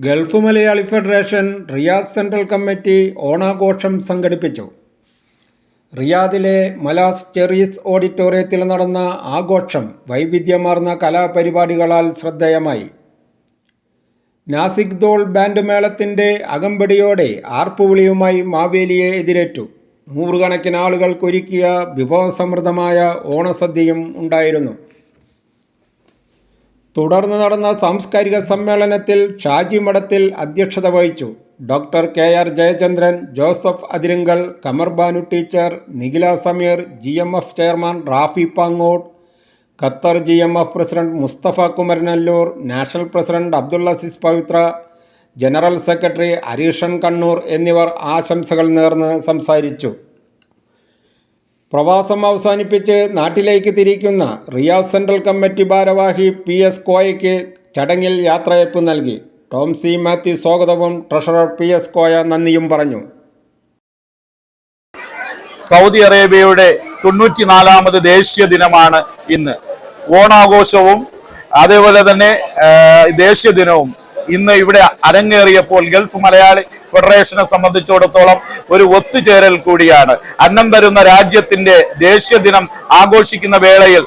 Gulf Malayali federation Riyadh central committee ഓണാഘോഷം സംഘടിപ്പിച്ചു. റിയാദിലെ മലാസ് ചെറീസ് ഓഡിറ്റോറിയത്തിൽ നടന്ന ആഘോഷം വൈവിധ്യമാർന്ന കലാപരിപാടികളാൽ ശ്രദ്ധേയമായി. നാസിക് ദോൾ ബാൻഡ് മേളത്തിൻ്റെ അകമ്പടിയോടെ ആർപ്പുവിളിയുമായി മാവേലിയെ എതിരേറ്റു. നൂറുകണക്കിന് ആളുകൾക്കൊരുക്കിയ വിഭവസമൃദ്ധമായ ഓണസദ്യയും ഉണ്ടായിരുന്നു. തുടർന്ന് നടന്ന സാംസ്കാരിക സമ്മേളനത്തിൽ ഷാജി മഠത്തിൽ അധ്യക്ഷത വഹിച്ചു. Doctor K R. Jayachandran, Joseph Athirinkal, Kamar Banu teacher, Nikhila Sameer, GMF chairman Rafi Pangode, Qatar GMF president Musthafa Kumaranallur, national president Abdul Azeez Pavithra, general secretary Harishan Kannur എന്നിവർ ആശംസകൾ നേർന്ന് സംസാരിച്ചു. പ്രവാസം അവസാനിപ്പിച്ച് നാട്ടിലേക്ക് തിരിക്കുന്ന റിയാദ് സെൻട്രൽ കമ്മിറ്റി ഭാരവാഹി PS കോയയ്ക്ക് ചടങ്ങിൽ യാത്രയയപ്പ് നൽകി. ടോം സി മാത്യു സ്വാഗതവും ട്രഷറർ PS കോയ നന്ദിയും പറഞ്ഞു. സൗദി അറേബ്യയുടെ 94ാമത് ദേശീയ ദിനമാണ് ഇന്ന്. ഓണാഘോഷവും അതേപോലെ തന്നെ ദേശീയ ദിനവും ഇന്ന് ഇവിടെ അരങ്ങേറിയപ്പോൾ ഗൾഫ് മലയാളി ഫെഡറേഷനെ സംബന്ധിച്ചിടത്തോളം ഒരു ഒത്തുചേരൽ കൂടിയാണ്. അന്നം തരുന്ന രാജ്യത്തിന്റെ ദേശീയ ദിനം ആഘോഷിക്കുന്ന വേളയിൽ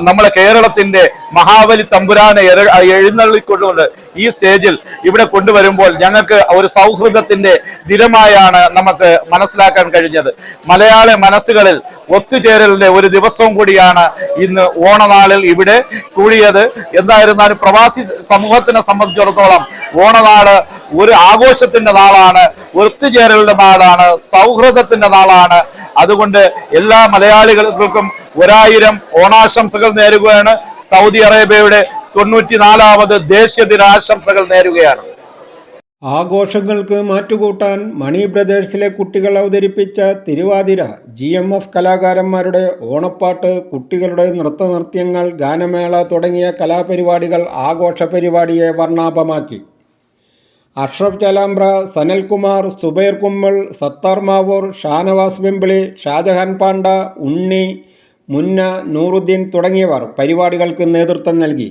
നമ്മളെ കേരളത്തിന്റെ മഹാബലി തമ്പുരാനെ എഴുന്നള്ളിക്കൊണ്ടുകൊണ്ട് ഈ സ്റ്റേജിൽ ഇവിടെ കൊണ്ടുവരുമ്പോൾ ഞങ്ങൾക്ക് ഒരു സൗഹൃദത്തിന്റെ ദിനമായാണ് നമുക്ക് മനസ്സിലാക്കാൻ കഴിഞ്ഞത്. മലയാള മനസ്സുകളിൽ ഒത്തുചേരലിന്റെ ഒരു ദിവസവും കൂടിയാണ് ഇന്ന് ഓണനാളിൽ ഇവിടെ കൂടിയത്. എന്തായിരുന്നാലും പ്രവാസി സമൂഹത്തിനെ സംബന്ധിച്ചിടത്തോളം ഓണനാള് ഒരു ആഘോഷത്തിന്റെ നാളാണ്, ഒത്തുചേരലിന്റെ നാളാണ്, സൗഹൃദത്തിന്റെ നാളാണ്. അതുകൊണ്ട് എല്ലാ മലയാളികൾക്കും 1000 ഓണാശംസകൾ നേരുകയാണ്. സൗദി അറേബ്യയുടെ 94ാമത് ദേശീയ ദിനാശംസകൾ നേരുകയാണ്. ആഘോഷങ്ങൾക്ക് മാറ്റുകൂട്ടാൻ മണി ബ്രദേഴ്സിലെ കുട്ടികൾ അവതരിപ്പിച്ച തിരുവാതിര, GMF കലാകാരന്മാരുടെ ഓണപ്പാട്ട്, കുട്ടികളുടെ നൃത്തനൃത്യങ്ങൾ, ഗാനമേള തുടങ്ങിയ കലാപരിപാടികൾ ആഘോഷ പരിപാടിയെ വർണ്ണാഭമാക്കി. അഷ്റഫ് ചലാമ്പ്ര, സനൽകുമാർ, സുബൈർ കുമ്മൾ, സത്താർ മാവൂർ, ഷാനവാസ് വെമ്പിളി, ഷാജഹാൻ പാണ്ട, ഉണ്ണി, മുന്ന, നൂറുദ്ദീൻ തുടങ്ങിയവർ പരിപാടികൾക്ക് നേതൃത്വം നൽകി.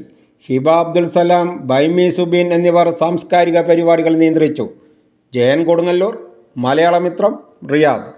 ഹിബ അബ്ദുൽ സലാം, ബൈമി സുബീൻ എന്നിവർ സാംസ്കാരിക പരിപാടികൾ നിയന്ത്രിച്ചു. ജയൻ കൊടുങ്ങല്ലൂർ, മലയാളമിത്രം, റിയാദ്.